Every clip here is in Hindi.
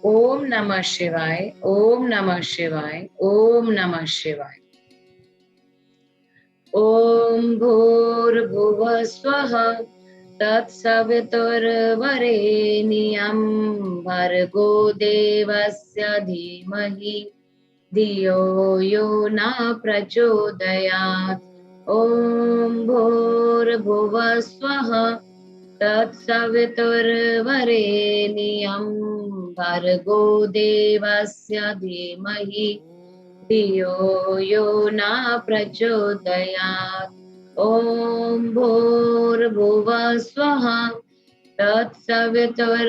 ओम नमः शिवाय, ओम नमः शिवाय, ओम नमः शिवाय। ओम भूर्भुवः स्वः तत्सवितुर्वरेण्यं भर्गो देवस्य धीमहि धियो यो न प्रचोदयात्। ओम भूर्भुवः स्वः तत्सवितुर्वरेण्यं भर्गो देवस्य धीमहि धियो यो न प्रचोदयात्। ओम भूर्भुवः स्वः तत्सवितुर्वरेण्यं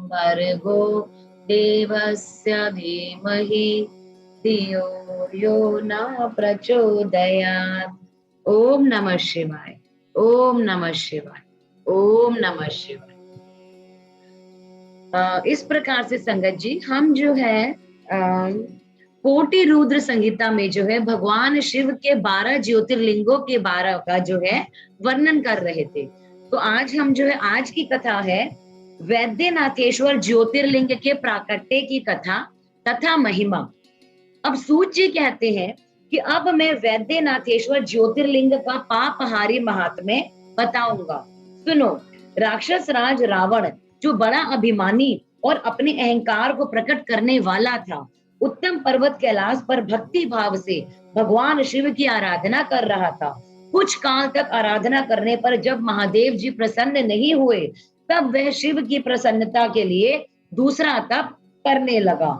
भर्गो देवस्य धीमहि धियो यो न प्रचोदयात्। ओम नमः शिवाय, ओम नमः शिवाय, ओम नमः शिवाय। इस प्रकार से संगत जी हम जो है कोटि रुद्र संहिता में जो है भगवान शिव के 12 ज्योतिर्लिंगों के 12 का जो है वर्णन कर रहे थे। तो आज हम जो है आज की कथा है वैद्यनाथेश्वर ज्योतिर्लिंग के प्राकट्य की कथा तथा महिमा। अब सूत जी कहते हैं कि अब मैं वैद्यनाथेश्वर ज्योतिर्लिंग का पापहारी महात्म्य बताऊंगा। सुनो, राक्षस राज रावण जो बड़ा अभिमानी और अपने अहंकार को प्रकट करने वाला था, उत्तम पर्वत कैलाश पर भक्ति भाव से भगवान शिव की आराधना कर रहा था। कुछ काल तक आराधना करने पर जब महादेव जी प्रसन्न नहीं हुए, तब वह शिव की प्रसन्नता के लिए दूसरा तप करने लगा।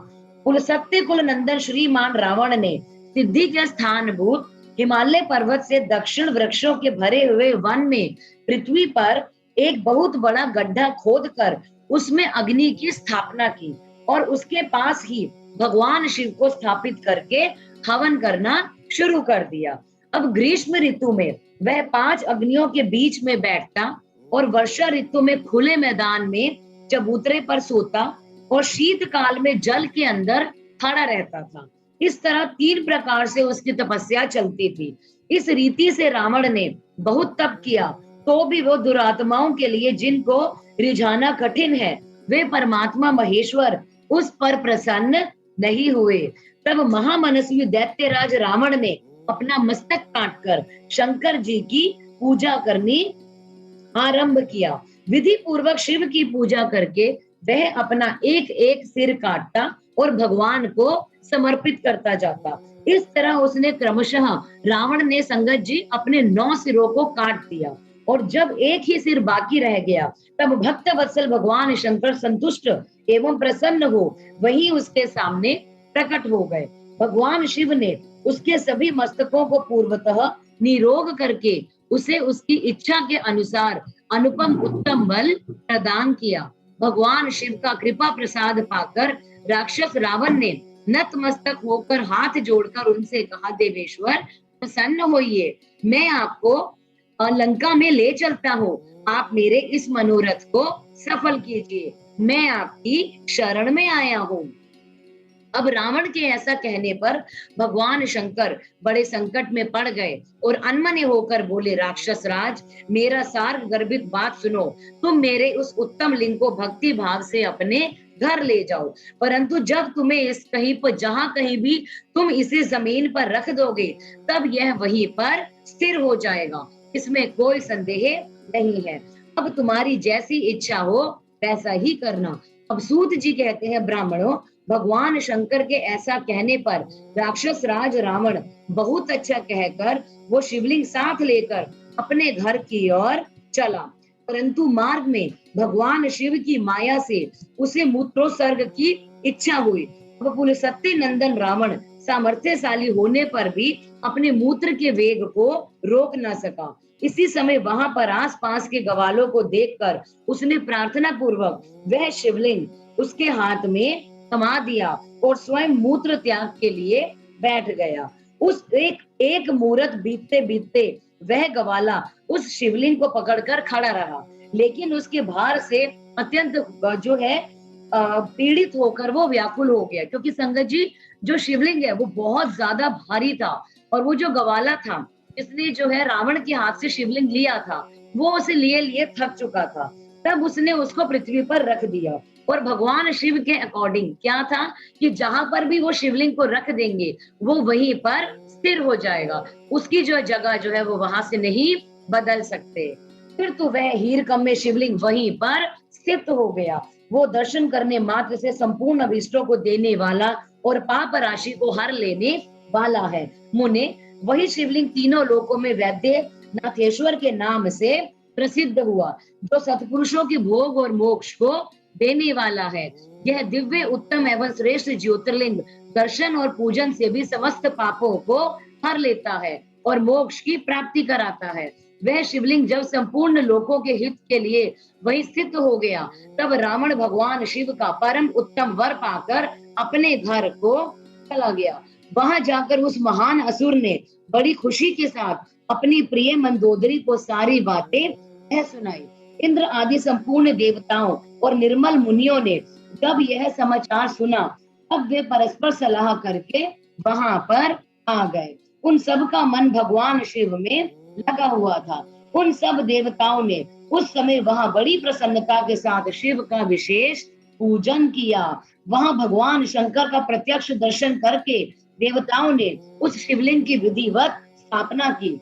कुल सत्य कुल नंदन श्रीमान रावण ने सिद्धि के स्थानभूत हिमालय पर्वत से दक्षिण वृक्षों के भरे हुए वन में पृथ्वी पर एक बहुत बड़ा गड्ढा खोदकर उसमें अग्नि की स्थापना की और उसके पास ही भगवान शिव को स्थापित करके हवन करना शुरू कर दिया। अब ग्रीष्म ऋतु में वह 5 अग्नियों के बीच में बैठता और वर्षा ऋतु में खुले मैदान में चबूतरे पर सोता और शीतकाल में जल के अंदर खड़ा रहता था। इस तरह 3 प्रकार से उसकी तपस्या चलती थी। इस रीति से रावण ने बहुत तप किया, तो भी वो दुरात्माओं के लिए जिनको रिझाना कठिन है, वे परमात्मा महेश्वर उस पर प्रसन्न नहीं हुए। तब महामनस्वी दैत्यराज रावण ने अपना मस्तक काटकर शंकर जी की पूजा करनी आरंभ किया। विधि पूर्वक शिव की पूजा करके वह अपना एक एक सिर काटता और भगवान को समर्पित करता जाता। इस तरह उसने क्रमशः रावण ने संगत जी अपने 9 सिरों को काट दिया और जब एक ही सिर बाकी रह गया, तब भक्त वत्सल भगवान शंकर संतुष्ट एवं प्रसन्न हो वही उसके सामने प्रकट हो गए। भगवान शिव ने उसके सभी मस्तकों को पूर्वतः निरोग करके उसे उसकी इच्छा के अनुसार अनुपम उत्तम बल प्रदान किया। भगवान शिव का कृपा प्रसाद पाकर राक्षस रावण ने नतमस्तक होकर हाथ जोड़कर उनसे कहा, देवेश्वर प्रसन्न होइए, मैं आपको लंका में ले चलता हूँ, आप मेरे इस मनोरथ को सफल कीजिए, मैं आपकी शरण में आया हूँ। अब रावण के ऐसा कहने पर भगवान शंकर बड़े संकट में पड़ गए और अनमने होकर बोले, राक्षस राज, मेरा सार गर्भित बात सुनो। तुम मेरे उस उत्तम लिंग को भक्ति भाव से अपने घर ले जाओ, परंतु जब तुम्हें इस कहीं पर जहां कहीं भी तुम इसे जमीन पर रख दोगे, तब यह वहीं पर स्थिर हो जाएगा, इसमें कोई संदेह नहीं है। अब तुम्हारी जैसी इच्छा हो वैसा ही करना। अब सूत जी कहते हैं, ब्राह्मणों, भगवान शंकर के ऐसा कहने पर राक्षस राज रावण बहुत अच्छा कहकर वो शिवलिंग साथ लेकर अपने घर की ओर चला, परंतु मार्ग में भगवान शिव की माया से उसे मूत्रोत्सर्ग की इच्छा हुई। अब सत्य नंदन रावण सामर्थ्यशाली होने पर भी अपने मूत्र के वेग को रोक न सका। इसी समय वहां पर आसपास के ग्वालों को देखकर उसने प्रार्थना पूर्वक वह शिवलिंग उसके हाथ में थमा दिया और स्वयं मूत्र त्याग के लिए बैठ गया। उस एक मुहूर्त बीतते बीतते वह ग्वाला उस शिवलिंग को पकड़कर खड़ा रहा, लेकिन उसके भार से अत्यंत जो है पीड़ित होकर वो व्याकुल हो गया, क्योंकि संगत जी जो शिवलिंग है वो बहुत ज्यादा भारी था और वो जो ग्वाला था जिसने जो है रावण के हाथ से शिवलिंग लिया था, वो उसे लिए लिए थक चुका था। तब उसने उसको पृथ्वी पर रख दिया। और भगवान शिव के अकॉर्डिंग क्या था कि जहां पर भी वो शिवलिंग को रख देंगे वो वहीं पर स्थिर हो जाएगा, उसकी जो जगह जो है वो वहां से नहीं बदल सकते। फिर तो वह हीरकम में शिवलिंग वहीं पर स्थित हो गया। वो दर्शन करने मात्र से संपूर्ण अभीष्टों को देने वाला और पाप राशि को हर लेने वाला है। मुने, वही शिवलिंग तीनों लोकों में वैद्य नाथेश्वर के नाम से प्रसिद्ध हुआ, जो सत्पुरुषों के भोग और मोक्ष को देने वाला है। यह दिव्य उत्तम एवं श्रेष्ठ ज्योतिर्लिंग दर्शन और पूजन से भी समस्त पापों को हर लेता है और मोक्ष की प्राप्ति कराता है। वह शिवलिंग जब संपूर्ण लोकों के हित के लिए वही स्थित हो गया, तब रावण भगवान शिव का परम उत्तम वर पाकर अपने घर को चला गया। वहां जाकर उस महान असुर ने बड़ी खुशी के साथ अपनी प्रिय मंदोदरी को सारी बातें कह सुनाई। इंद्र आदि संपूर्ण देवताओं और निर्मल मुनियों ने जब यह समाचार सुना, तब वे परस्पर सलाह करके वहां पर आ गए। उन सब का मन भगवान शिव में लगा हुआ था। उन सब देवताओं ने उस समय वहां बड़ी प्रसन्नता के साथ शिव का विशेष पूजन किया। वहां भगवान शंकर का प्रत्यक्ष दर्शन करके देवताओं ने उस शिवलिंग की विधिवत स्थापना की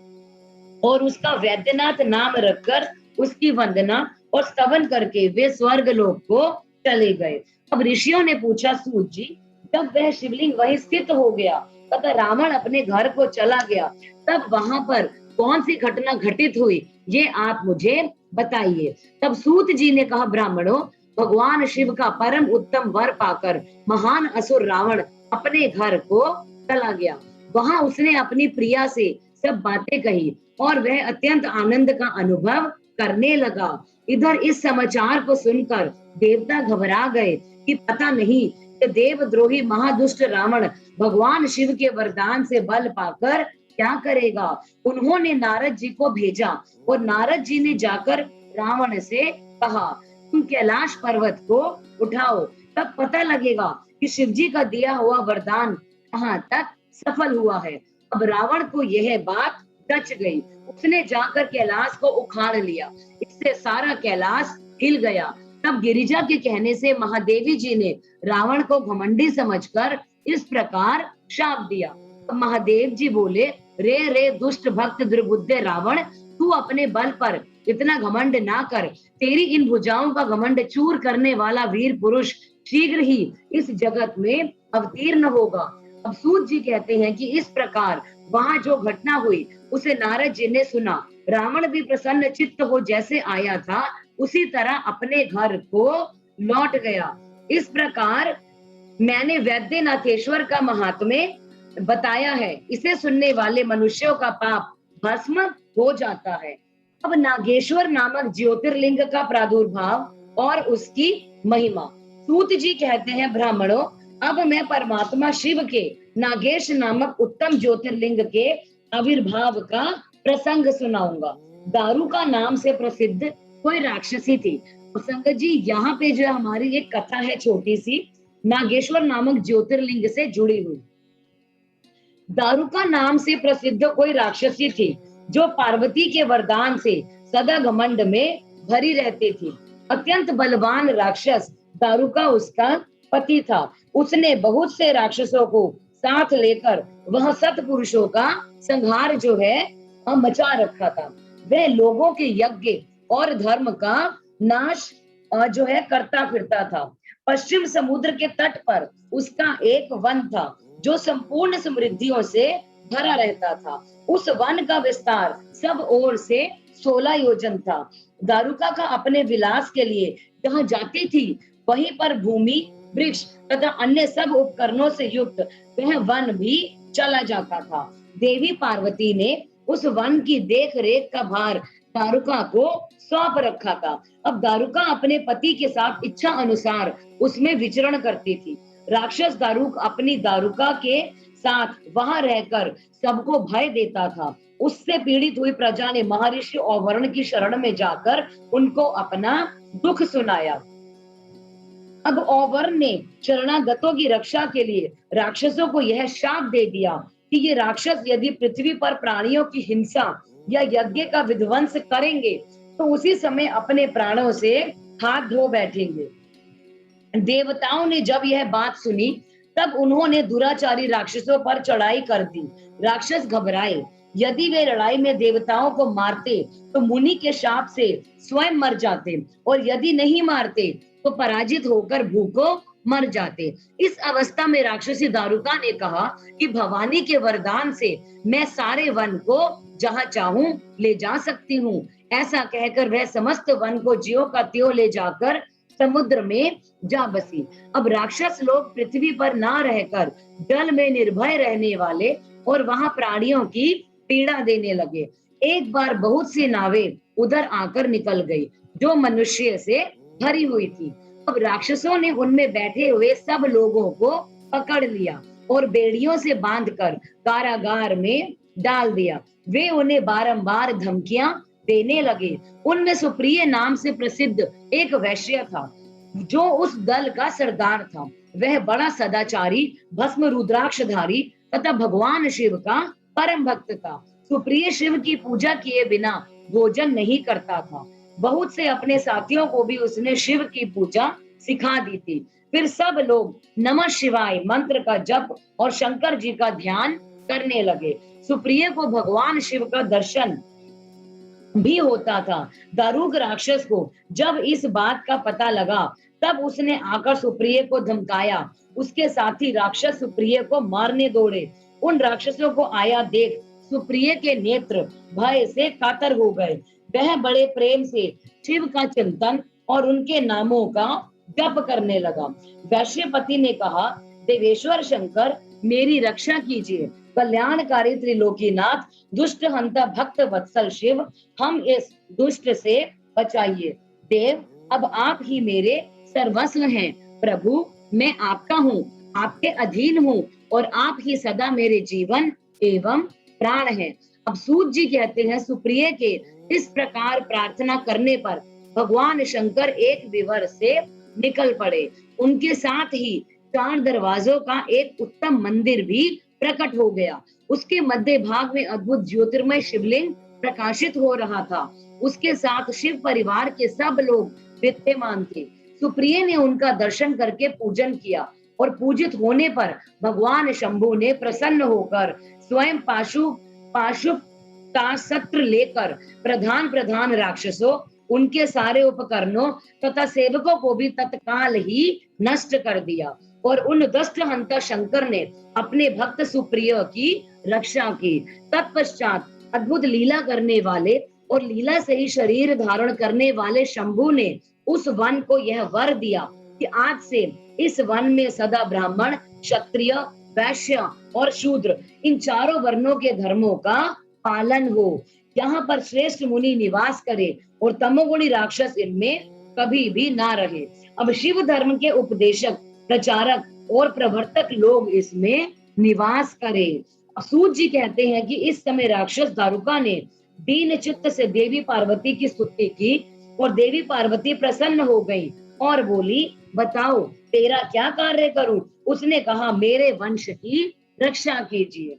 और उसका वैद्यनाथ नाम रखकर उसकी वंदना और स्तवन करके वे स्वर्ग लोक को चले गए। अब ऋषियों ने पूछा, सूत जी, जब वह शिवलिंग वहीं स्थित हो गया तथा रावण अपने घर को चला गया, तब वहां पर कौन सी घटना घटित हुई, ये आप मुझे बताइए। तब सूत जी ने कहा, ब्राह्मणों, भगवान शिव का परम उत्तम वर पाकर महान असुर रावण अपने घर को चला गया। वहां उसने अपनी प्रिया से सब बातें कही और वह अत्यंत आनंद का अनुभव करने लगा। इधर इस समाचार को सुनकर देवता घबरा गए कि पता नहीं कि देवद्रोही महादुष्ट रावण भगवान शिव के वरदान से बल पाकर क्या करेगा। उन्होंने नारद जी को भेजा और नारद जी ने जाकर रावण से कहा, तुम कैलाश पर्वत को उठाओ, तब पता लगेगा कि शिव जी का दिया हुआ वरदान कहाँ तक सफल हुआ है। अब रावण को यह बात टच गई। उसने जाकर कैलाश को उखाड़ लिया, इससे सारा कैलाश हिल गया। तब गिरिजा के कहने से महादेवी जी ने रावण को घमंडी समझकर इस प्रकार शाप दिया। अब महादेव जी बोले, रे रे दुष्ट भक्त दुर्बुद्धे रावण, तू अपने बल पर इतना घमंड ना कर। तेरी इन भुजाओं का घमंड चूर करने वाला वीर पुरुष शीघ्र ही इस जगत में अवतीर्ण होगा। अब सूत जी कहते हैं कि इस प्रकार वहां जो घटना हुई उसे नारद जी ने सुना। रावण भी प्रसन्न चित्त हो जैसे आया था उसी तरह अपने घर को लौट गया। इस प्रकार मैंने वैद्यनाथेश्वर का महात्म्य बताया है। इसे सुनने वाले मनुष्यों का पाप भस्म हो जाता है। अब नागेश्वर नामक ज्योतिर्लिंग का प्रादुर्भाव और उसकी महिमा। सूत जी कहते हैं, ब्राह्मणों, अब मैं परमात्मा शिव के नागेश नामक उत्तम ज्योतिर्लिंग के आविर्भाव का प्रसंग सुनाऊंगा। दारुका नाम से प्रसिद्ध कोई राक्षसी थी। संगत जी, यहाँ पे जो हमारी एक कथा है छोटी सी, नागेश्वर नामक ज्योतिर्लिंग से जुड़ी हुई। दारुका नाम से प्रसिद्ध कोई राक्षसी थी जो पार्वती के वरदान से सदा घमंड में भरी रहती थी। अत्यंत बलवान राक्षस दारुका उसका पति था। उसने बहुत से राक्षसों को साथ लेकर वह सतपुरुषों का संहार जो है मचा रखा था। वह लोगों के यज्ञ और धर्म का नाश जो है करता फिरता था। पश्चिम समुद्र के तट पर उसका एक वन था जो संपूर्ण समृद्धियों से भरा रहता था। उस वन का विस्तार सब ओर से 16 योजन था। दारुका का अपने विलास के लिए जहाँ जाती थी वहीं पर भूमि, वृक्ष तथा अन्य सब उपकरणों से युक्त वह वन भी चला जाता था। देवी पार्वती ने उस वन की देख रेख का भार दारुका को सौंप रखा था। अब दारुका अपने पति के साथ इच्छा अनुसार उसमें विचरण करती थी। राक्षस दारुक अपनी दारुका के साथ वहां रहकर सबको भय देता था। उससे पीड़ित हुई प्रजा ने महर्षि औवर्ण की शरण में जाकर उनको अपना दुख सुनाया। अब औवर्ण ने शरणागतों की रक्षा के लिए राक्षसों को यह शाप दे दिया कि ये राक्षस यदि पृथ्वी पर प्राणियों की हिंसा या यज्ञ का विध्वंस करेंगे तो उसी समय अपने प्राणों से हाथ धो बैठेंगे। देवताओं ने जब यह बात सुनी तब उन्होंने दुराचारी राक्षसों पर चढ़ाई कर दी। राक्षस घबराए, यदि वे लड़ाई में देवताओं को मारते तो मुनि के शाप से स्वयं मर जाते, और यदि नहीं मारते तो पराजित होकर भूखों मर जाते। इस अवस्था में राक्षसी दारुका ने कहा कि भवानी के वरदान से मैं सारे वन को जहां चाहूं ले जा सकती हूँ। ऐसा कहकर वह समस्त वन को ज्यों का त्यों ले जाकर समुद्र में जा बसी। अब राक्षस लोग पृथ्वी पर ना रहकर जल में निर्भय रहने वाले और वहां प्राणियों की पीड़ा देने लगे। एक बार बहुत सी नावें उधर आकर निकल गई जो मनुष्य से भरी हुई थी। अब राक्षसों ने उनमें बैठे हुए सब लोगों को पकड़ लिया और बेड़ियों से बांधकर कारागार में डाल दिया। वे उन्हें बारंबार धमकियां देने लगे। उनमें सुप्रिय नाम से प्रसिद्ध एक वैश्य था जो उस दल का सरदार था। वह बड़ा सदाचारी, भस्म रुद्राक्षधारी तथा भगवान शिव का परम भक्त था। सुप्रिय शिव की पूजा किए बिना भोजन नहीं करता था। बहुत से अपने साथियों को भी उसने शिव की पूजा सिखा दी थी। फिर सब लोग नमः शिवाय मंत्र का जप और शंकर जी का ध्यान करने लगे। सुप्रिय को भगवान शिव का दर्शन भी होता था। दारुक राक्षस को जब इस बात का पता लगा तब उसने आकर सुप्रिय को धमकाया। उसके साथी राक्षस सुप्रिय को मारने दौड़े। उन राक्षसों को आया देख सुप्रिय के नेत्र भय से कातर हो गए। वह बड़े प्रेम से शिव का चिंतन और उनके नामों का जप करने लगा। वैश्यपति ने कहा, देवेश्वर शंकर मेरी रक्षा कीजिए। कल्याणकारी त्रिलोकीनाथ, दुष्ट हंता भक्त वत्सल शिव, हम इस दुष्ट से बचाइए। देव, अब आप ही मेरे सर्वस्व हैं। प्रभु, मैं आपका हूँ, आपके अधीन हूँ और आप ही सदा मेरे जीवन एवं प्राण हैं। अब सूत जी कहते हैं, सुप्रिय के इस प्रकार प्रार्थना करने पर भगवान शंकर एक विवर से निकल पड़े। उनके साथ ही 4 दरवाजों का एक उत्तम मंदिर भी प्रकट हो गया। उसके मध्य भाग में अद्भुत ज्योतिर्मय शिवलिंग प्रकाशित हो रहा था। उसके साथ शिव परिवार के सब लोग विद्यमान थे। सुप्रिय ने उनका दर्शन करके पूजन किया और पूजित होने पर भगवान शंभु ने प्रसन्न होकर स्वयं पाशुप का सत्र लेकर प्रधान राक्षसों, उनके सारे उपकरणों तथा सेवकों को भी तत्काल ही नष्ट कर दिया। और उन दुष्ट हंता शंकर ने अपने भक्त सुप्रिय की रक्षा की। तत्पश्चात अद्भुत लीला करने वाले और लीला से ही शरीर धारण करने वाले शंभु ने उस वन को यह वर दिया कि आज से इस वन में सदा ब्राह्मण, क्षत्रिय, वैश्य और शूद्र, इन चारों वर्णों के धर्मों का पालन हो। यहाँ पर श्रेष्ठ मुनि निवास करे और तमोगुणी राक्षस इनमें कभी भी ना रहे। अब शिव धर्म के उपदेशक, प्रचारक और प्रवर्तक लोग इसमें निवास करें। सूत जी कहते हैं कि इस समय राक्षस दारुका ने दीन चित्त से देवी पार्वती की स्तुति की और देवी पार्वती प्रसन्न हो गई और बोली, बताओ तेरा क्या कार्य करूं? उसने कहा, मेरे वंश की रक्षा कीजिए।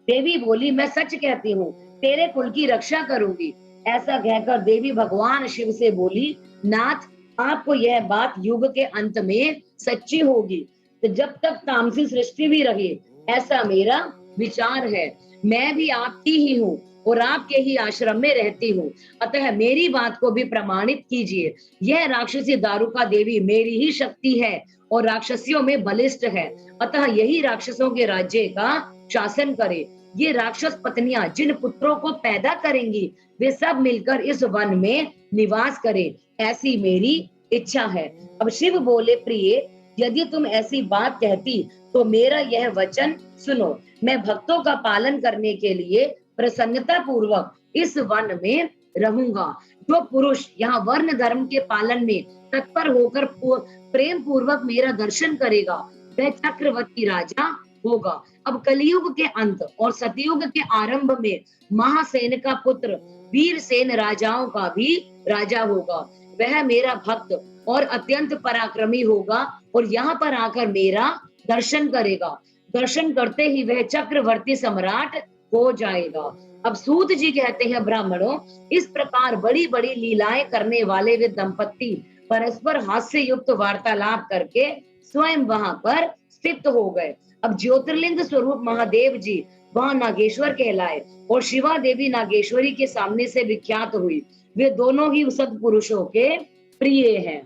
देवी बोली, मैं सच कहती हूँ, तेरे कुल की रक्षा करूंगी। ऐसा कहकर देवी भगवान शिव से बोली, नाथ, आपको यह बात युग के अंत में सच्ची होगी। तो जब तक तामसी सृष्टि भी रहे, ऐसा मेरा विचार है। मैं भी आपकी ही हूँ और आपके ही आश्रम में रहती हूँ, अतः मेरी बात को भी प्रमाणित कीजिए। यह राक्षसी दारुका देवी मेरी ही शक्ति है और राक्षसियों में बलिष्ठ है, अतः यही राक्षसों के राज्य का शासन करे। ये राक्षस पत्नियां जिन पुत्रों को पैदा करेंगी वे सब मिलकर इस वन में निवास करें, ऐसी मेरी इच्छा है। अब शिव बोले, प्रिय, यदि तुम ऐसी बात कहती तो मेरा यह वचन सुनो। मैं भक्तों का पालन करने के लिए प्रसन्नता पूर्वक इस वन में रहूंगा। जो पुरुष यहाँ वर्ण धर्म के पालन में तत्पर होकर प्रेम पूर्वक मेरा दर्शन करेगा वह चक्रवर्ती राजा होगा। अब कलयुग के अंत और सतयुग के आरंभ में महासेन का पुत्र वीरसेन राजाओं का भी राजा होगा। वह मेरा भक्त और अत्यंत पराक्रमी होगा और यहाँ पर आकर मेरा दर्शन करेगा। दर्शन करते ही वह चक्रवर्ती सम्राट हो जाएगा। अब सूत जी कहते हैं, ब्राह्मणों, इस प्रकार बड़ी बड़ी लीलाएं करने वाले वे दंपत्ति परस्पर हास्य युक्त वार्तालाप करके स्वयं वहां पर स्थित हो गए। अब ज्योतिर्लिंग स्वरूप महादेव जी वहां नागेश्वर कहलाए और शिवा देवी नागेश्वरी के सामने से विख्यात हुई। वे दोनों ही सत्पुरुषों के प्रिय हैं।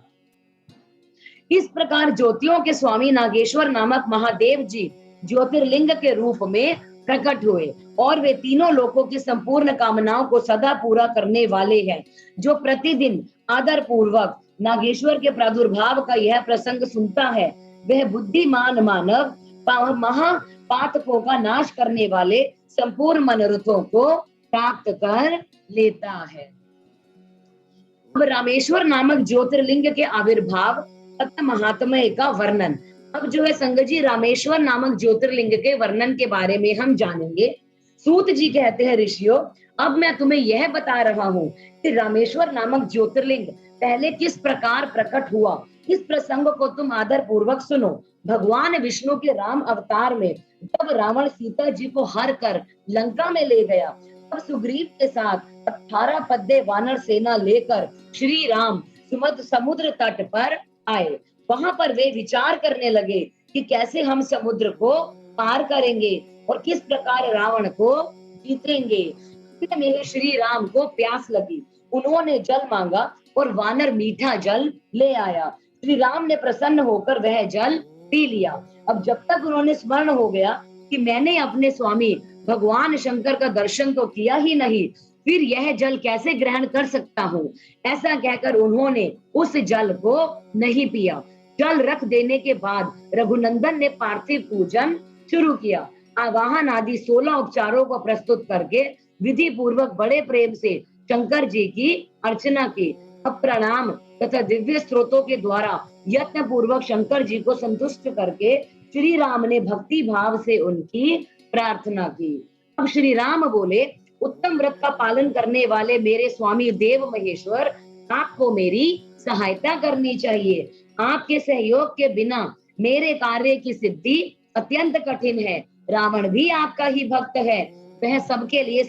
इस प्रकार ज्योतियों के स्वामी नागेश्वर नामक महादेव जी ज्योतिर्लिंग के रूप में प्रकट हुए और वे तीनों लोकों की संपूर्ण कामनाओं को सदा पूरा करने वाले हैं। जो प्रतिदिन आदर पूर्वक नागेश्वर के प्रादुर्भाव का यह प्रसंग सुनता है, वह बुद्धिमान मानव महापातकों का नाश करने वाले संपूर्ण मनोरथों को प्राप्त कर लेता है। अब रामेश्वर नामक ज्योतिर्लिंग के आविर्भाव तथा महात्म्य का वर्णन। अब जो है संगत जी, रामेश्वर नामक ज्योतिर्लिंग के वर्णन के बारे में हम जानेंगे। सूत जी कहते हैं, ऋषियों, अब मैं तुम्हें यह बता रहा हूँ कि रामेश्वर नामक ज्योतिर्लिंग पहले किस प्रकार प्रकट हुआ। इस प्रसंग को तुम आदर पूर्वक सुनो। भगवान विष्णु के राम अवतार में जब रावण सीता जी को हर कर लंका में ले गया, तब सुग्रीव के साथ 18 पद्दे वानर सेना लेकर श्री राम समुद्र तट पर आए। वहां पर वे विचार करने लगे कि कैसे हम समुद्र को पार करेंगे और किस प्रकार रावण को जीतेंगे। में श्री राम को प्यास लगी, उन्होंने जल मांगा और वानर मीठा जल ले आया। श्री राम ने प्रसन्न होकर वह जल पी लिया। अब जब तक उन्होंने स्मरण हो गया कि मैंने अपने स्वामी भगवान शंकर का दर्शन तो किया ही नहीं, फिर यह जल कैसे ग्रहण कर सकता हूँ, ऐसा कहकर उन्होंने उस जल को नहीं पिया। जल रख देने के बाद रघुनंदन ने पार्थिव पूजन शुरू किया। आवाहन आदि 16 उपचारों को प्रस्तुत करके विधि पूर्वक बड़े प्रेम से शंकर जी की अर्चना की। अब प्रणाम तथा दिव्य स्त्रोतों के द्वारा यत्न पूर्वक शंकर जी को संतुष्ट करके श्री राम ने भक्ति भाव से उनकी प्रार्थना की। अब श्री राम बोले, उत्तम व्रत का पालन करने वाले मेरे स्वामी देव महेश्वर, आपको मेरी सहायता करनी चाहिए। आपके सहयोग के बिना मेरे कार्य की सिद्धि अत्यंत कठिन है। रावण भी आपका ही भक्त है, वह सबके लिए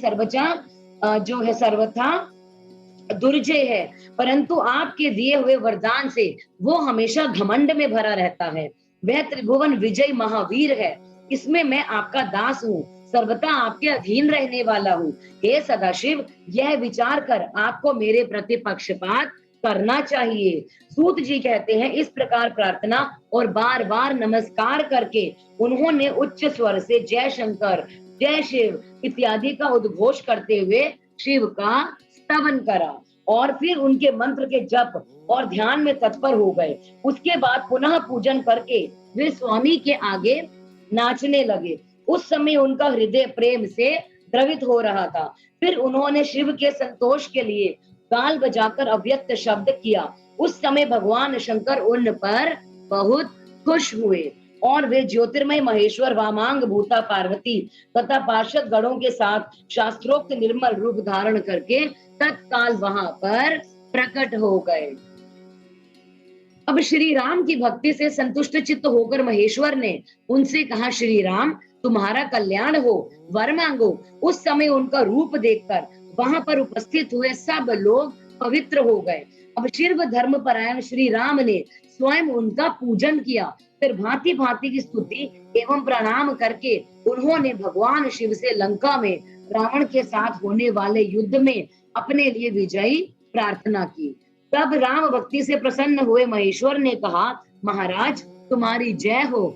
जो है सर्वथा दुर्जय है, परंतु आपके दिए हुए वरदान से वो हमेशा घमंड में भरा रहता है। वह त्रिभुवन विजय महावीर है, इसमें मैं आपका दास हूँ, सर्वथा आपके अधीन रहने वाला हूँ। हे सदाशिव, यह विचार कर आपको मेरे प्रति पक्षपात करना चाहिए। सूत जी कहते हैं, इस प्रकार प्रार्थना और बार बार नमस्कार करके उन्होंने उच्च स्वर से जय शंकर, जय शिव इत्यादि का उद्घोष करते हुए शिव का स्तवन करा और फिर उनके मंत्र के जप और ध्यान में तत्पर हो गए। उसके बाद पुनः पूजन करके वे स्वामी के आगे नाचने लगे। उस समय उनका हृदय प्रेम से द्रवित हो रहा था। फिर उन्होंने शिव के संतोष के लिए ताल बजाकर अव्यक्त शब्द किया। उस समय भगवान शंकर उन पर बहुत खुश हुए और वे ज्योतिर्मय महेश्वर वामांग भूता पार्वती तथा पार्षद गणों के साथ शास्त्रोक्त निर्मल रूप धारण करके तत्काल वहां पर प्रकट हो गए। अब श्री राम की भक्ति से संतुष्ट चित्त होकर महेश्वर ने उनसे कहा, श्री राम, तुम्हारा कल्याण हो, वर मांगो। उस समय उनका रूप देखकर वहां पर उपस्थित हुए सब लोग पवित्र हो गए। अब शिव धर्म परायण श्री राम ने स्वयं उनका पूजन किया। फिर भांति भांति की स्तुति एवं प्रणाम करके उन्होंने भगवान शिव से लंका में रावण के साथ होने वाले युद्ध में अपने लिए विजयी प्रार्थना की। तब राम भक्ति से प्रसन्न हुए महेश्वर ने कहा, महाराज, तुम्हारी जय हो।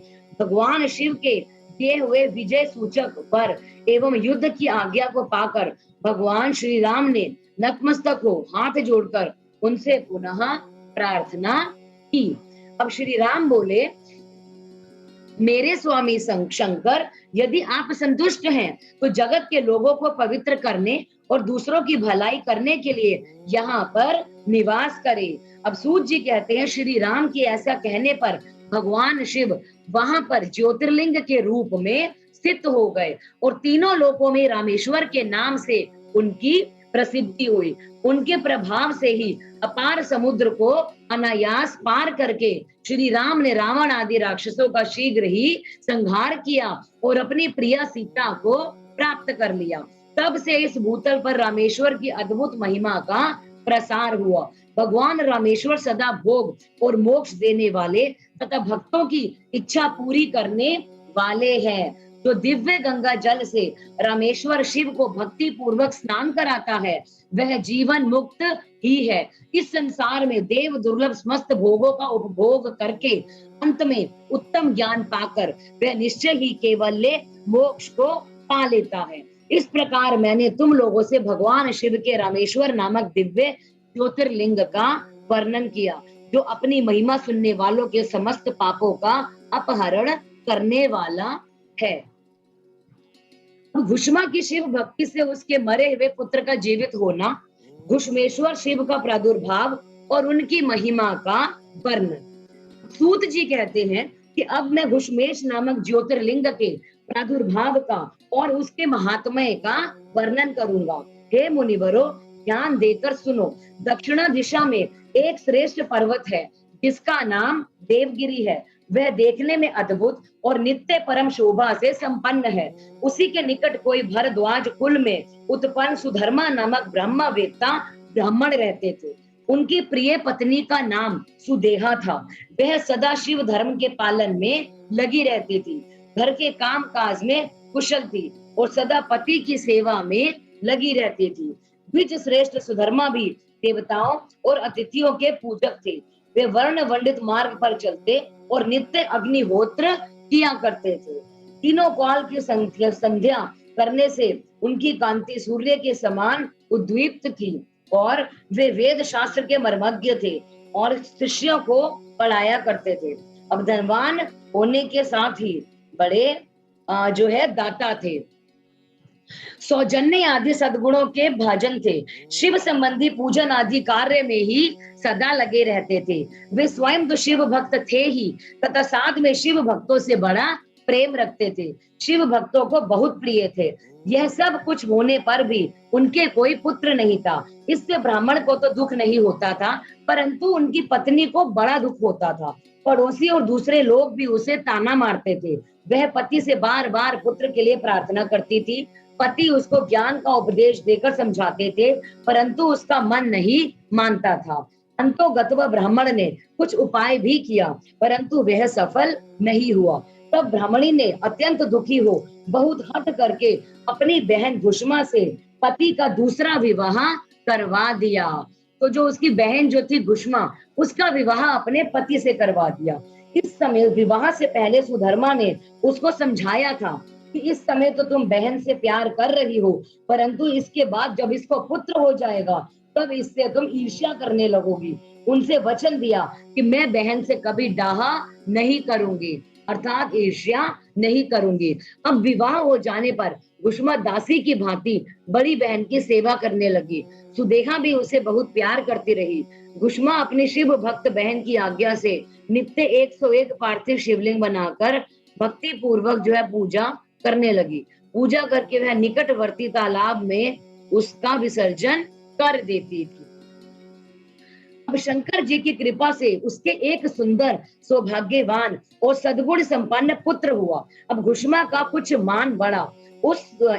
भगवान शिव के दिए हुए विजय सूचक पर एवं युद्ध की आज्ञा को पाकर भगवान श्री राम ने नतमस्तक हो हाथ जोड़कर उनसे पुनः प्रार्थना की। अब श्री राम बोले, मेरे स्वामी शंकर, यदि आप संतुष्ट हैं तो जगत के लोगों को पवित्र करने और दूसरों की भलाई करने के लिए यहाँ पर निवास करें। अब सूत जी कहते हैं, श्री राम के ऐसा कहने पर भगवान शिव वहां पर ज्योतिर्लिंग के रूप में स्थित हो गए और तीनों लोकों में रामेश्वर के नाम से उनकी प्रसिद्धि हुई। उनके प्रभाव से ही अपार समुद्र को अनायास पार करके श्री राम ने रावण आदि राक्षसों का शीघ्र ही संहार किया और अपनी प्रिया सीता को प्राप्त कर लिया। तब से इस भूतल पर रामेश्वर की अद्भुत महिमा का प्रसार हुआ। भगवान रामेश्वर सदा भोग और मोक्ष देने वाले तथा भक्तों की इच्छा पूरी करने वाले हैं। जो दिव्य गंगा जल से रामेश्वर शिव को भक्ति पूर्वक स्नान कराता है, वह जीवन मुक्त ही है। इस संसार में देव दुर्लभ समस्त भोगों का उपभोग करके अंत में उत्तम ज्ञान पाकर वह निश्चय ही केवल्य मोक्ष को पा लेता है। इस प्रकार मैंने तुम लोगों से भगवान शिव के रामेश्वर नामक दिव्य ज्योतिर्लिंग का वर्णन किया, जो अपनी महिमा सुनने वालों के समस्त पापों का अपहरण करने वाला है। घुष्मा की शिव भक्ति से उसके मरे हुए पुत्र का जीवित होना, घुष्मेश्वर शिव का प्रादुर्भाव और उनकी महिमा का वर्णन। सूत जी कहते हैं कि अब मैं घुष्मेश नामक ज्योतिर्लिंग के प्रादुर्भाव का और उसके महात्म्य का वर्णन करूंगा। हे मुनिवरों, ध्यान देकर सुनो। दक्षिणा दिशा में एक श्रेष्ठ पर्वत है जिसका नाम देवगिरी है। वह देखने में अद्भुत और नित्य परम शोभा से संपन्न है। उसी के निकट कोई भरद्वाज कुल में उत्पन्न सुधर्मा नामक ब्रह्मवेत्ता ब्राह्मण रहते थे। उनकी प्रिय पत्नी का नाम सुदेहा था। वह सदा शिव धर्म के पालन में लगी रहती थी, घर के काम काज में कुशल थी और सदा पति की सेवा में लगी रहती थी। द्विज श्रेष्ठ सुधर्मा भी देवताओं और अतिथियों के पूजक थे। वे वर्ण वंडित मार्ग पर चलते और नित्य अग्निहोत्र किया करते थे। तीनों काल की संध्या करने से उनकी कांति सूर्य के समान उद्दीप्त थी और वे वेद शास्त्र के मर्मज्ञ थे और शिष्यों को पढ़ाया करते थे। अब धनवान होने के साथ ही बड़े जो है दाता थे। सौजन्य आदि सद्गुणों के भाजन थे। शिव संबंधी पूजन आदि कार्य में ही सदा लगे रहते थे। वे स्वयं तो शिव भक्त थे ही तथा साथ में शिव भक्तों से बड़ा प्रेम रखते थे। शिव भक्तों को बहुत प्रिय थे। यह सब कुछ होने पर भी उनके कोई पुत्र नहीं था। इससे ब्राह्मण को तो दुख नहीं होता था, परंतु उनकी पत्नी को बड़ा दुख होता था। पड़ोसी और दूसरे लोग भी उसे ताना मारते थे। वह पति से बार बार पुत्र के लिए प्रार्थना करती थी। पति उसको ज्ञान का उपदेश देकर समझाते थे, परंतु उसका मन नहीं मानता था। अंतोगत्वा ब्राह्मण ने कुछ उपाय भी किया, परंतु वह सफल नहीं हुआ। तब ब्राह्मणी ने अत्यंत दुखी हो बहुत हठ करके अपनी बहन घुष्मा से पति का दूसरा विवाह करवा दिया। तो जो उसकी बहन जो थी घुष्मा, उसका विवाह अपने पति से करवा दिया। इस समय विवाह से पहले सुधर्मा ने उसको समझाया था कि इस समय तो तुम बहन से प्यार कर रही हो, परंतु इसके बाद जब इसको पुत्र हो जाएगा तब इससे तुम ईर्ष्या करने लगोगी। उनसे वचन दिया कि मैं बहन से कभी डाहा नहीं करूंगी, अर्थात ईर्ष्या नहीं करूंगी। अब विवाह हो जाने पर घुष्मा दासी की भांति बड़ी बहन की सेवा करने लगी। सुदेहा भी उसे बहुत प्यार करती रही। घुष्मा अपनी शिव भक्त बहन की आज्ञा से नित्य 101 पार्थिव शिवलिंग बनाकर भक्ति पूर्वक जो है पूजा करने लगी। पूजा करके वह निकटवर्ती तालाब में उसका विसर्जन कर देती थी। अब शंकर जी की कृपा से उसके एक सुंदर सौभाग्यवान और सद्गुण संपन्न पुत्र हुआ। अब घुष्मा का कुछ मान बढ़ा,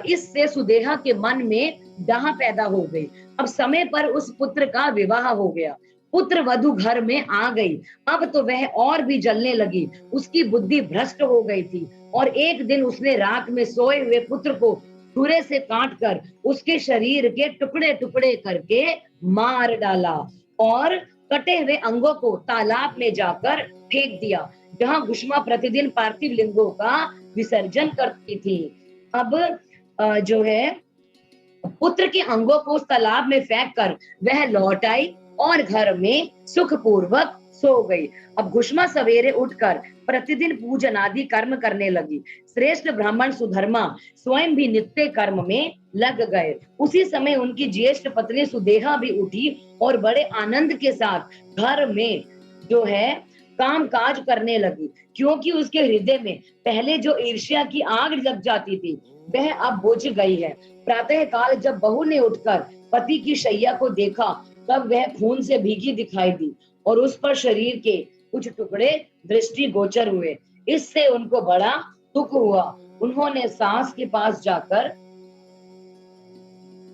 इससे सुदेहा के मन में डाह पैदा हो गई। अब समय पर उस पुत्र का विवाह हो गया। पुत्र वधु घर में आ गई। अब तो वह और भी जलने लगी। उसकी बुद्धि भ्रष्ट हो गई थी और एक दिन उसने रात में सोए हुए पुत्र को छुरे से काट कर उसके शरीर के टुकड़े टुकड़े करके मार डाला और कटे हुए अंगों को तालाब में जाकर फेंक दिया, जहां घुष्मा प्रतिदिन पार्थिव लिंगों का विसर्जन करती थी। अब जो है पुत्र के अंगों को उस तालाब में फेंक कर वह लौट आई और घर में सुखपूर्वक सो गई। अब घुष्मा सवेरे उठकर प्रतिदिन पूजन आदि कर्म करने लगी। श्रेष्ठ ब्राह्मण सुधर्मा स्वयं भी नित्य कर्म में लग गए। उसी समय उनकी ज्येष्ठ पत्नी सुदेहा भी उठी और बड़े आनंद के साथ घर में जो है काम काज करने लगी, क्योंकि उसके हृदय में पहले जो ईर्ष्या की आग लग जाती थी वह अब बुझ गई है। प्रातः काल जब बहू ने उठकर पति की शैया को देखा तब वह खून से भीगी दिखाई दी और उस पर शरीर के कुछ टुकड़े दृष्टि गोचर हुए। इससे उनको बड़ा दुख हुआ। उन्होंने सास के पास जाकर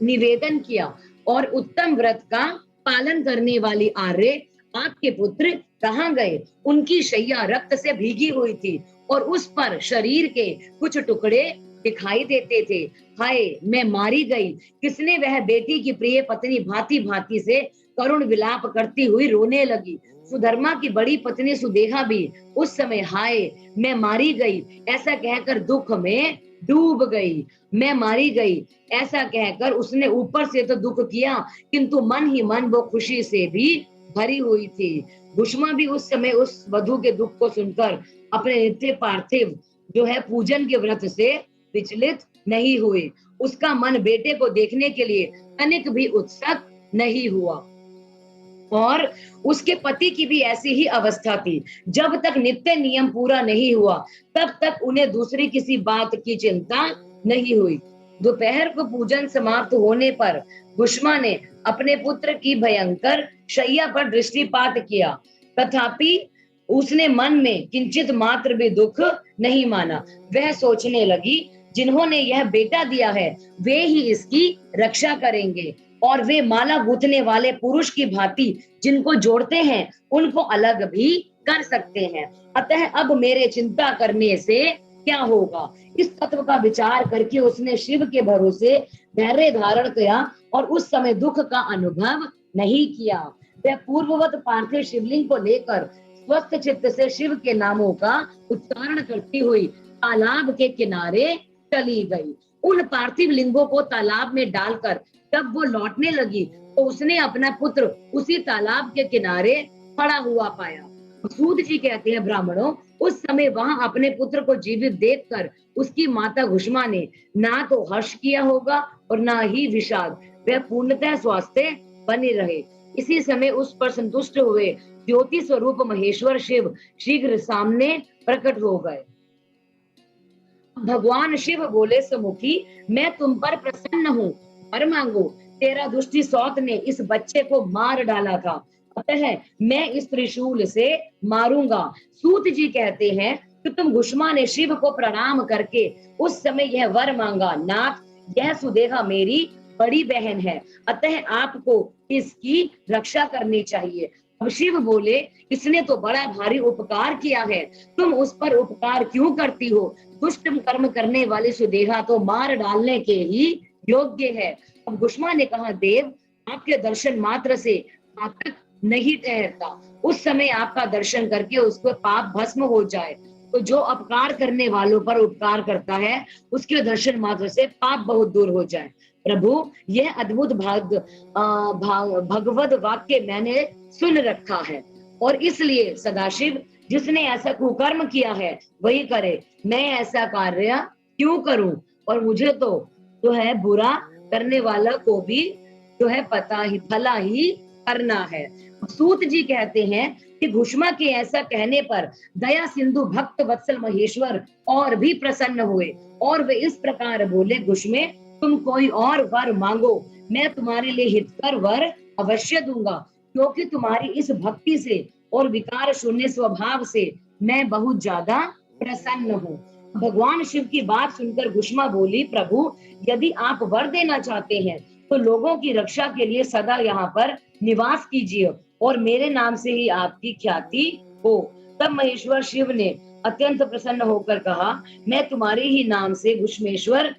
निवेदन किया और उत्तम व्रत का पालन करने वाली आर्य, आपके पुत्र कहाँ गए? उनकी शैया रक्त से भीगी हुई थी और उस पर शरीर के कुछ टुकड़े दिखाई देते थे। हाय, मैं मारी गई। किसने वह बेटी की प्रिय पत्नी भांति भांति से करुण विलाप करती हुई रोने लगी। सुधर्मा की बड़ी पत्नी सुदेहा भी उस समय हाय, मैं मारी गई ऐसा कहकर दुख में डूब गई। मैं मारी गई ऐसा कहकर उसने ऊपर से तो दुख किया, किंतु मन ही मन वो खुशी से भी भरी हुई थी। भुष्मा भी उस समय उस वधु के दुख को सुनकर अपने नित्य पार्थिव जो है पूजन के व्रत से विचलित नहीं हुए। उसका मन बेटे को देखने के लिए तनिक भी उत्सुक नहीं हुआ। और उसके पति की भी ऐसी ही अवस्था थी। जब तक नित्य नियम पूरा नहीं हुआ, तब तक उन्हें दूसरी किसी बात की चिंता नहीं हुई। दोपहर को पूजन समाप्त होने पर भुष्मा ने अपने पुत्र की भयंकर शैया पर दृष्टिपात किया, तथापि उसने मन में किंचित मात्र भी दुख नहीं माना। वह सोचने लगी, जिन्होंने यह बेटा दिया है वे ही इसकी रक्षा करेंगे, और वे माला गूंथने वाले पुरुष की भांति जिनको जोड़ते हैं उनको अलग भी कर सकते हैं। अतः अब मेरे चिंता करने से क्या होगा? इस तत्व का विचार करके उसने शिव के भरोसे धैर्य धारण किया और उस समय दुख का अनुभव नहीं किया। वह पूर्ववत पार्थिव शिवलिंग को लेकर स्वस्थ चित्त से शिव के नामों का उच्चारण करती हुई तालाब के किनारे चली गई। उन पार्थिव लिंगों को तालाब में डालकर जब वो लौटने लगी तो उसने अपना पुत्र उसी तालाब के किनारे पड़ा हुआ पाया। सूत जी कहते हैं, ब्राह्मणों, उस समय वहां अपने पुत्र को जीवित देखकर उसकी माता घुष्मा ने ना तो हर्ष किया होगा और ना ही विषाद। वह पूर्णतः स्वास्थ्य बने रहे। इसी समय उस पर संतुष्ट हुए ज्योति स्वरूप महेश्वर शिव शीघ्र सामने प्रकट हो गए। भगवान शिव बोले, सुमुखी, मैं तुम पर प्रसन्न हूँ, वर मांगो। तेरा दुष्टी सौत ने इस बच्चे को मार डाला था, अतः मैं इस त्रिशूल से मारूंगा। सूत जी कहते हैं कि तुम घुष्मा ने शिव को प्रणाम करके उस समय यह वर मांगा, नाथ, यह सुदेहा मेरी बड़ी बहन है, अतः आपको इसकी रक्षा करनी चाहिए। अब शिव बोले, इसने तो बड़ा भारी उपकार किया है, तुम उस पर उपकार क्यों करती हो? दुष्ट कर्म करने वाली सुदेहा तो मार डालने के ही योग्य है। अब घुष्मा ने कहा, देव, आपके दर्शन मात्र से पातक नहीं ठहरता। उस समय आपका दर्शन करके उसको पाप भस्म हो जाए। तो जो अपकार करने वालों पर उपकार करता है उसके दर्शन मात्र से पाप बहुत दूर हो जाए। प्रभु, यह अद्भुत भगवत वाक्य मैंने सुन रखा है और इसलिए सदाशिव जिसने ऐसा कुकर्म किया है वही करे। मैं ऐसा कार्य क्यों करूं? और मुझे तो जो है बुरा करने वाला को भी जो है पता ही भला ही करना है। सूत जी कहते हैं कि घुष्मा के ऐसा कहने पर दया सिंधु भक्त वत्सल महेश्वर और भी प्रसन्न हुए और वे इस प्रकार बोले, घुष्मे, तुम कोई और वर मांगो, मैं तुम्हारे लिए हितकर वर अवश्य दूंगा, क्योंकि तुम्हारी इस भक्ति से और विकार शून्य स्वभाव से मैं बहुत ज्यादा प्रसन्न हूँ। भगवान शिव की बात सुनकर घुष्मा बोली, प्रभु, यदि आप वर देना चाहते हैं तो लोगों की रक्षा के लिए सदा यहाँ पर निवास कीजिए और मेरे नाम से ही आपकी ख्याति हो। तब महेश्वर शिव ने अत्यंत प्रसन्न होकर कहा, मैं तुम्हारे ही नाम से घुष्मेश्वर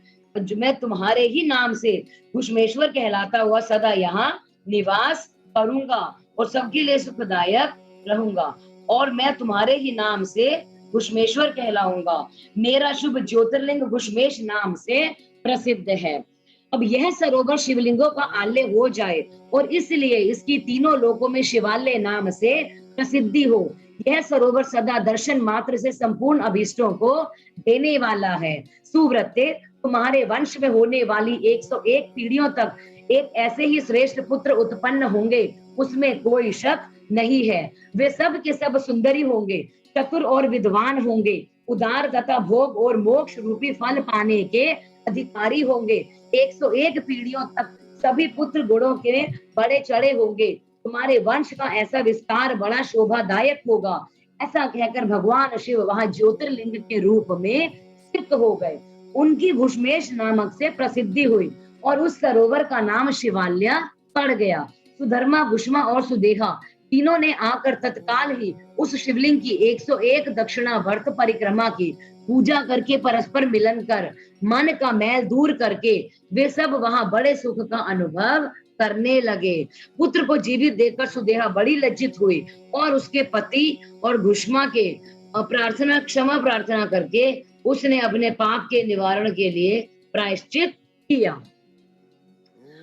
कहलाता हुआ सदा यहाँ निवास करूंगा और सबके लिए सुखदायक रहूंगा, और मैं तुम्हारे ही नाम से घुष्मेश्वर कहलाऊंगा। मेरा शुभ ज्योतिर्लिंग घुष्मेश नाम से प्रसिद्ध है। अब यह सरोवर शिवलिंगों का आलय हो जाए और इसलिए इसकी तीनों लोकों में शिवालय नाम से प्रसिद्धि हो। यह सरोवर सदा दर्शन मात्र से संपूर्ण अभीष्टों को देने वाला है। सुव्रते, तुम्हारे वंश में होने वाली 101 पीढ़ियों तक एक ऐसे ही श्रेष्ठ पुत्र उत्पन्न होंगे, उसमें कोई शक नहीं है। वे सब के सब सुंदरी होंगे, चतुर और विद्वान होंगे, उदार तथा भोग और मोक्ष रूपी फल पाने के अधिकारी होंगे। 101 पीढ़ियों तक सभी पुत्र गुणों के बड़े चढ़े होंगे। तुम्हारे वंश का ऐसा विस्तार बड़ा शोभादायक होगा। ऐसा कहकर भगवान शिव वहां ज्योतिर्लिंग के रूप में स्थित हो गए। उनकी घुष्मेश नामक से प्रसिद्धि हुई और उस सरोवर का नाम शिवालय पड़ गया। सुधर्मा, भुष्मा और सुदेहा तीनों ने आकर तत्काल ही उस शिवलिंग की 101 दक्षिणा वर्त परिक्रमा की, पूजा करके परस्पर मिलन कर मन का मैल दूर करके वे सब वहां बड़े सुख का अनुभव करने लगे। पुत्र को जीवित देखकर सुदेहा बड़ी लज्जित हुई और उसके पति और भुष्मा के क्षमा प्रार्थना करके उसने अपने पाप के निवारण के लिए प्रायश्चित किया।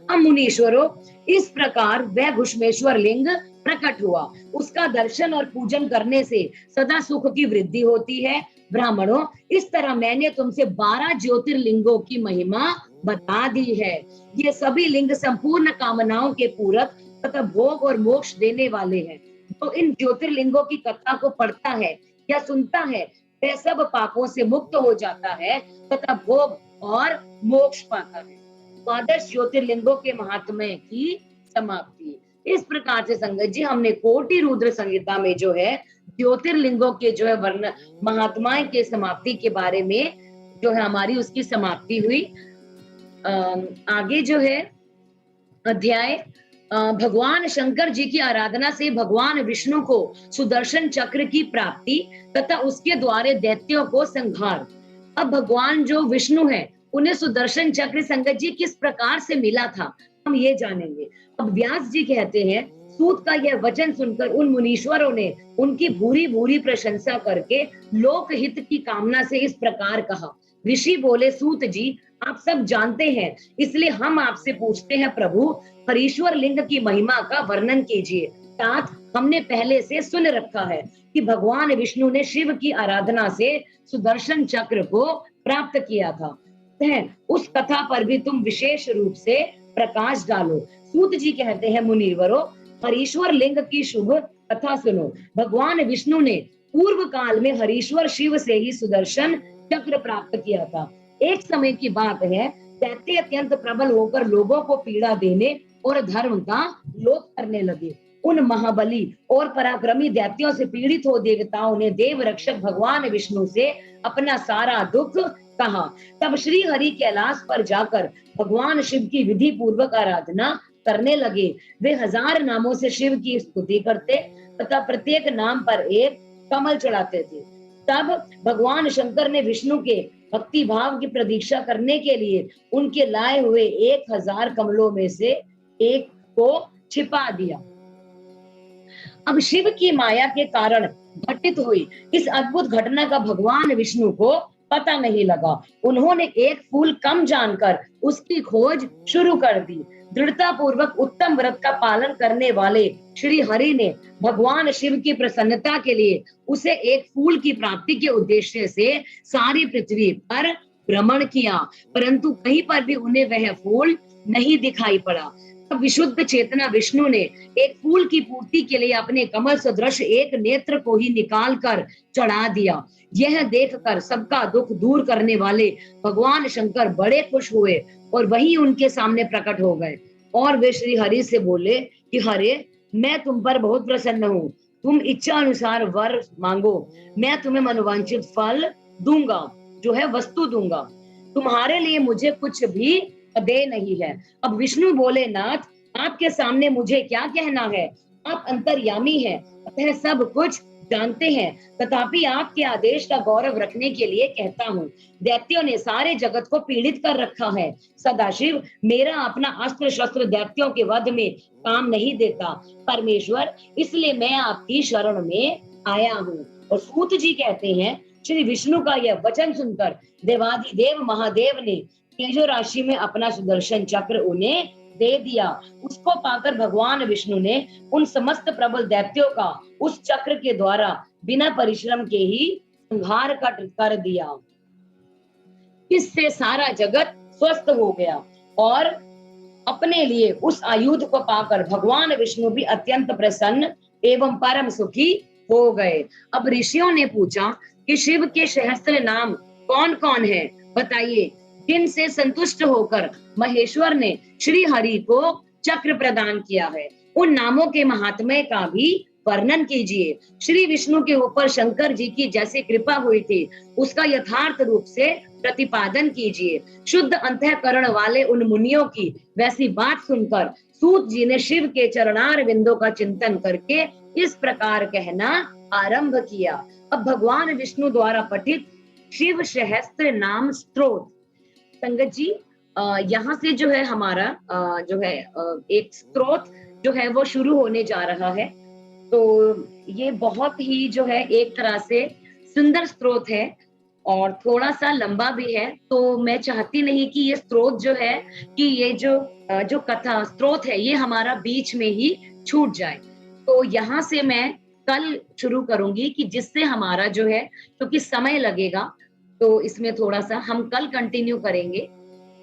अब मुनीश्वरों, इस प्रकार वह घुष्मेश्वर लिंग प्रकट हुआ। उसका दर्शन और पूजन करने से सदा सुख की वृद्धि होती है। ब्राह्मणों, इस तरह मैंने तुमसे 12 ज्योतिर्लिंगों की महिमा बता दी है। ये सभी लिंग संपूर्ण कामनाओं के पूरक तथा भोग और मोक्ष देने वाले हैं। तो इन ज्योतिर्लिंगों की कथा को पढ़ता है या सुनता है, वह सब पापों से मुक्त हो जाता है तथा भोग और मोक्ष पाता है। द्वादश ज्योतिर्लिंगों के महात्म्य की समाप्ति। इस प्रकार से संगत जी, हमने कोटि रुद्र संहिता में जो है ज्योतिर्लिंगों के जो है वर्ण महात्माएं के समाप्ति के बारे में जो है हमारी उसकी समाप्ति हुई। आगे जो है अध्याय भगवान शंकर जी की आराधना से भगवान विष्णु को सुदर्शन चक्र की प्राप्ति तथा उसके द्वारा दैत्यों को संहार। अब भगवान जो विष्णु है उन्हें सुदर्शन चक्र संगत जी किस प्रकार से मिला था, हम ये जानेंगे। अब व्यास जी कहते हैं, सूत का यह वचन सुनकर उन मुनीश्वरों ने उनकी भूरी भूरी प्रशंसा करके लोकहित की कामना से इस प्रकार कहा। ऋषि बोले, सूत जी आप सब जानते हैं, इसलिए हम आपसे पूछते हैं, प्रभु हरीश्वर लिंग की महिमा का वर्णन कीजिए। तात हमने पहले से सुन रखा है कि भगवान विष्णु ने शिव की आराधना से सुदर्शन चक्र को प्राप्त किया था। उस कथा पर भी तुम विशेष रूप से प्रकाश डालो। सूत जी कहते हैं, मुनिवरों हरीश्वर लिंग की शुभ कथा सुनो। भगवान विष्णु ने पूर्व काल में हरीश्वर शिव से ही सुदर्शन चक्र प्राप्त किया था। एक समय की बात है, दैत्य अत्यंत प्रबल होकर लोगों को पीड़ा देने और धर्म का लोप करने लगे। उन महाबली और पराक्रमी दैत्यों से पीड़ित हो देवताओं ने देव रक्षक भगवान विष्णु से अपना सारा दुख कहा। तब श्री हरि कैलाश पर जाकर भगवान शिव की विधि पूर्वक आराधना करने लगे। वे 1000 नामों से शिव की स्तुति करते तथा प्रत्येक नाम पर एक कमल चढ़ाते थे। तब भगवान शंकर ने विष्णु के भक्ति भाव की प्रतीक्षा करने के लिए उनके लाए हुए 1000 कमलों में से एक को छिपा दिया। अब शिव की माया के कारण घटित हुई इस अद्भुत घटना का भगवान विष्णु को पता नहीं लगा। उन्होंने एक फूल कम जानकर उसकी खोज शुरू कर दी। दृढ़ता पूर्वक उत्तम व्रत का पालन करने वाले श्री हरि ने भगवान शिव की प्रसन्नता के लिए उसे एक फूल की प्राप्ति के उद्देश्य से सारी पृथ्वी पर भ्रमण किया, परंतु कहीं पर भी उन्हें वह फूल नहीं दिखाई पड़ा। तब विशुद्ध चेतना विष्णु ने एक फूल की पूर्ति के लिए अपने कमल सदृश एक नेत्र को ही निकाल कर चढ़ा दिया। यह देखकर सबका दुख दूर करने वाले भगवान शंकर बड़े खुश हुए और वही उनके सामने प्रकट हो गए और वे श्री हरि से बोले कि हरे, मैं तुम पर बहुत प्रसन्न हूँ, तुम इच्छा अनुसार वर मांगो, मैं तुम्हें मनोवांछित फल दूंगा, जो है वस्तु दूंगा। तुम्हारे लिए मुझे कुछ भी दे नहीं है। अब विष्णु बोले, नाथ आपके सामने मुझे क्या कहना है, आप अंतर्यामी हैं, अतः सब कुछ जानते हैं, तथापि आपके आदेश का गौरव रखने के लिए कहता हूँ। दैत्यों ने सारे जगत को पीड़ित कर रखा है। सदाशिव मेरा अपना अस्त्र शस्त्र दैत्यों के वध में काम नहीं देता परमेश्वर, इसलिए मैं आपकी शरण में आया हूँ। और सूत जी कहते हैं, श्री विष्णु का यह वचन सुनकर देवाधिदेव महादेव ने तेजो राशि में अपना सुदर्शन चक्र उन्हें दे दिया। उसको पाकर भगवान विष्णु ने उन समस्त प्रबल दैत्यों का उस चक्र के द्वारा बिना परिश्रम के ही संहार कर दिया। इससे सारा जगत स्वस्थ हो गया और अपने लिए उस आयुध को पाकर भगवान विष्णु भी अत्यंत प्रसन्न एवं परम सुखी हो गए। अब ऋषियों ने पूछा कि शिव के सहस्त्र नाम कौन कौन है, बताइए। जिनसे संतुष्ट होकर महेश्वर ने श्री हरि को चक्र प्रदान किया है। उन नामों के महात्म्य का भी वर्णन कीजिए। श्री विष्णु के ऊपर शंकर जी की जैसी कृपा हुई थी उसका यथार्थ रूप से प्रतिपादन कीजिए। शुद्ध अंतःकरण वाले उन मुनियों की वैसी बात सुनकर सूत जी ने शिव के चरणार बिंदों का चिंतन करके इस प्रकार कहना आरंभ किया। अब भगवान विष्णु द्वारा पठित शिव सहस्त्र नाम स्तोत्र। संगत जी यहाँ से जो है हमारा जो है एक स्तोत्र जो है वो शुरू होने जा रहा है। तो ये बहुत ही जो है एक तरह से सुंदर स्तोत्र है और थोड़ा सा लंबा भी है। तो मैं चाहती नहीं कि ये स्तोत्र जो है कि ये जो कथा स्तोत्र है ये हमारा बीच में ही छूट जाए। तो यहाँ से मैं कल शुरू करूंगी कि जिससे हमारा जो है क्योंकि समय लगेगा तो इसमें थोड़ा सा हम कल कंटिन्यू करेंगे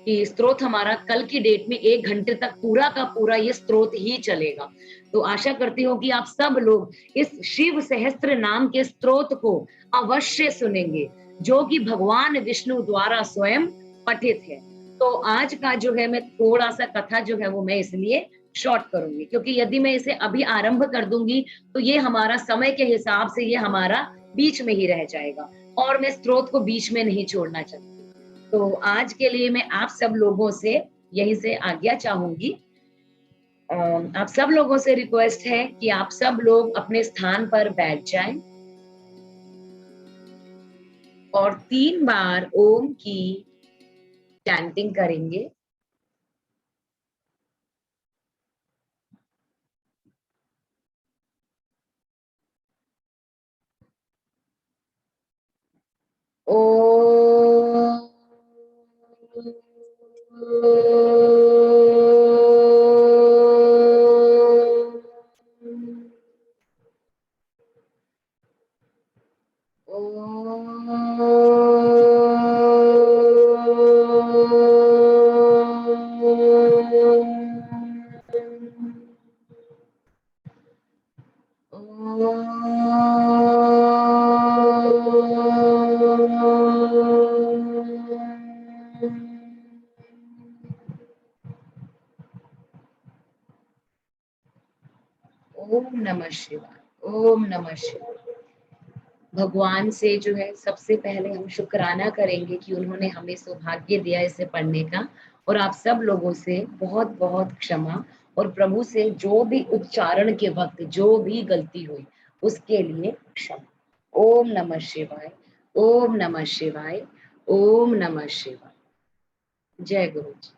कि स्त्रोत हमारा कल की डेट में 1 घंटे तक पूरा का पूरा ये स्त्रोत ही चलेगा। तो आशा करती हूँ कि आप सब लोग इस शिव सहस्त्र नाम के स्त्रोत को अवश्य सुनेंगे जो कि भगवान विष्णु द्वारा स्वयं पठित है। तो आज का जो है मैं थोड़ा सा कथा जो है वो मैं इसलिए शॉर्ट करूंगी क्योंकि यदि मैं इसे अभी आरंभ कर दूंगी तो ये हमारा समय के हिसाब से ये हमारा बीच में ही रह जाएगा और मैं स्त्रोत को बीच में नहीं छोड़ना चाहती। तो आज के लिए मैं आप सब लोगों से यहीं से आज्ञा चाहूंगी। आप सब लोगों से रिक्वेस्ट है कि आप सब लोग अपने स्थान पर बैठ जाएं और 3 बार ओम की चैंटिंग करेंगे। ओम ओम नमः शिवाय। ओम नमः शिवाय। भगवान से जो है सबसे पहले हम शुक्राना करेंगे कि उन्होंने हमें सौभाग्य दिया इसे पढ़ने का और आप सब लोगों से बहुत बहुत क्षमा और प्रभु से जो भी उच्चारण के वक्त जो भी गलती हुई उसके लिए क्षमा। ओम नमः शिवाय। ओम नमः शिवाय। ओम नमः शिवाय। जय गुरु जी।